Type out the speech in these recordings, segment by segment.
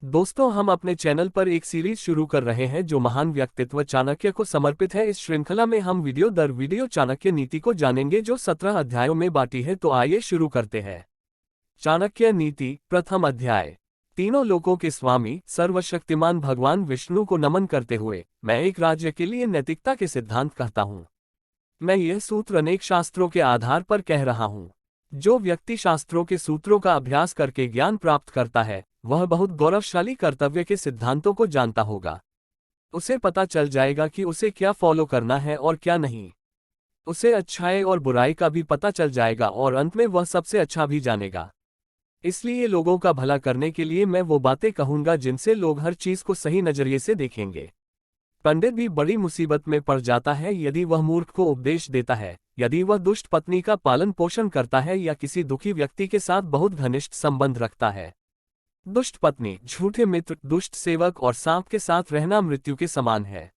दोस्तों, हम अपने चैनल पर एक सीरीज शुरू कर रहे हैं जो महान व्यक्तित्व चाणक्य को समर्पित है। इस श्रृंखला में हम वीडियो दर वीडियो चाणक्य नीति को जानेंगे जो 17 अध्यायों में बांटी है। तो आइए शुरू करते हैं। चाणक्य नीति, प्रथम अध्याय। तीनों लोकों के स्वामी सर्वशक्तिमान भगवान विष्णु को नमन करते हुए मैं एक राज्य के लिए नैतिकता के सिद्धांत कहता हूँ। मैं यह सूत्र अनेक शास्त्रों के आधार पर कह रहा हूँ। जो व्यक्ति शास्त्रों के सूत्रों का अभ्यास करके ज्ञान प्राप्त करता है, वह बहुत गौरवशाली कर्तव्य के सिद्धांतों को जानता होगा। उसे पता चल जाएगा कि उसे क्या फॉलो करना है और क्या नहीं। उसे अच्छाई और बुराई का भी पता चल जाएगा और अंत में वह सबसे अच्छा भी जानेगा। इसलिए लोगों का भला करने के लिए मैं वो बातें कहूंगा जिनसे लोग हर चीज को सही नजरिए से देखेंगे। पंडित भी बड़ी मुसीबत में पड़ जाता है यदि वह मूर्ख को उपदेश देता है, यदि वह दुष्ट पत्नी का पालन पोषण करता है या किसी दुखी व्यक्ति के साथ बहुत घनिष्ठ संबंध रखता है। दुष्ट पत्नी, झूठे मित्र, दुष्ट सेवक और सांप के साथ रहना मृत्यु के समान है।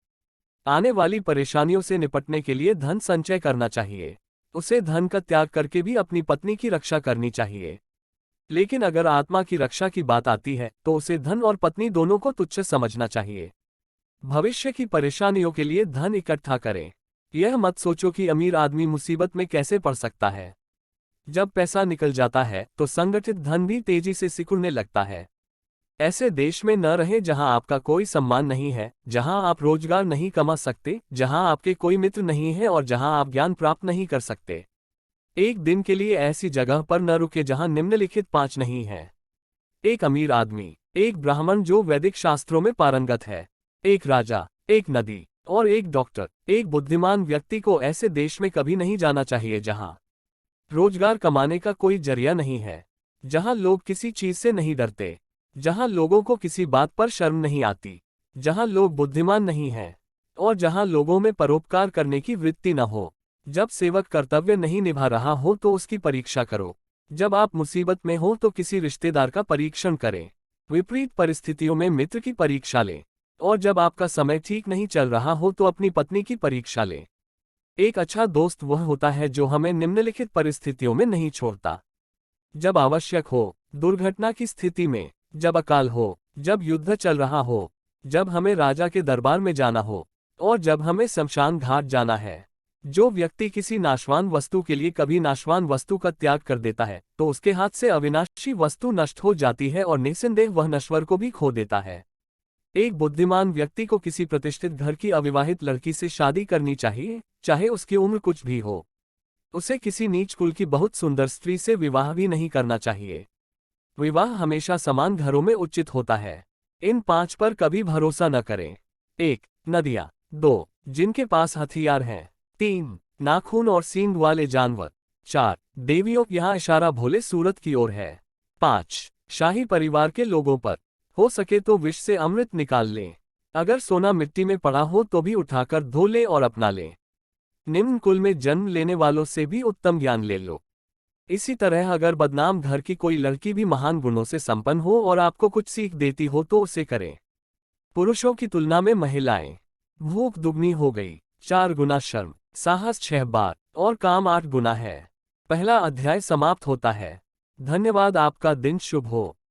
आने वाली परेशानियों से निपटने के लिए धन संचय करना चाहिए। उसे धन का त्याग करके भी अपनी पत्नी की रक्षा करनी चाहिए। लेकिन अगर आत्मा की रक्षा की बात आती है तो उसे धन और पत्नी दोनों को तुच्छ समझना चाहिए। भविष्य की परेशानियों के लिए धन इकट्ठा करें। यह मत सोचो कि अमीर आदमी मुसीबत में कैसे पड़ सकता है। जब पैसा निकल जाता है तो संगठित धन भी तेजी से सिकुड़ने लगता है। ऐसे देश में न रहें जहां आपका कोई सम्मान नहीं है, जहां आप रोजगार नहीं कमा सकते, जहां आपके कोई मित्र नहीं है और जहां आप ज्ञान प्राप्त नहीं कर सकते। एक दिन के लिए ऐसी जगह पर न रुके जहां निम्नलिखित 5 नहीं है। एक अमीर आदमी, एक ब्राह्मण जो वैदिक शास्त्रों में पारंगत है, एक राजा, एक नदी और एक डॉक्टर। एक बुद्धिमान व्यक्ति को ऐसे देश में कभी नहीं जाना चाहिए जहां रोजगार कमाने का कोई जरिया नहीं है, जहां लोग किसी चीज से नहीं डरते, जहां लोगों को किसी बात पर शर्म नहीं आती, जहां लोग बुद्धिमान नहीं हैं और जहां लोगों में परोपकार करने की वृत्ति न हो। जब सेवक कर्तव्य नहीं निभा रहा हो तो उसकी परीक्षा करो। जब आप मुसीबत में हो तो किसी रिश्तेदार का परीक्षण करें। विपरीत परिस्थितियों में मित्र की परीक्षा लें और जब आपका समय ठीक नहीं चल रहा हो तो अपनी पत्नी की परीक्षा लें। एक अच्छा दोस्त वह होता है जो हमें निम्नलिखित परिस्थितियों में नहीं छोड़ता। जब आवश्यक हो, दुर्घटना की स्थिति में, जब अकाल हो, जब युद्ध चल रहा हो, जब हमें राजा के दरबार में जाना हो और जब हमें शमशान घाट जाना है। जो व्यक्ति किसी नाशवान वस्तु के लिए कभी नाशवान वस्तु का त्याग कर देता है तो उसके हाथ से अविनाशी वस्तु नष्ट हो जाती है और निस्संदेह वह नश्वर को भी खो देता है। एक बुद्धिमान व्यक्ति को किसी प्रतिष्ठित घर की अविवाहित लड़की से शादी करनी चाहिए, चाहे उसकी उम्र कुछ भी हो। उसे किसी नीच कुल की बहुत सुंदर स्त्री से विवाह भी नहीं करना चाहिए। विवाह हमेशा समान घरों में उचित होता है। इन 5 पर कभी भरोसा न करें। 1. नदियाँ। 2. जिनके पास हथियार हैं। 3. नाखून और सींग वाले जानवर। 4. देवियों। यहाँ इशारा भोले सूरत की ओर है। 5. शाही परिवार के लोगों पर। हो सके तो विष से अमृत निकाल लें। अगर सोना मिट्टी में पड़ा हो तो भी उठाकर धो लें और अपना लें। निम्न कुल में जन्म लेने वालों से भी उत्तम ज्ञान ले लो। इसी तरह अगर बदनाम घर की कोई लड़की भी महान गुणों से संपन्न हो और आपको कुछ सीख देती हो तो उसे करें। पुरुषों की तुलना में महिलाएं। भूख दुगनी हो गई। 4 गुना शर्म, साहस 6 बार और काम 8 गुना है। पहला अध्याय समाप्त होता है। धन्यवाद। आपका दिन शुभ हो।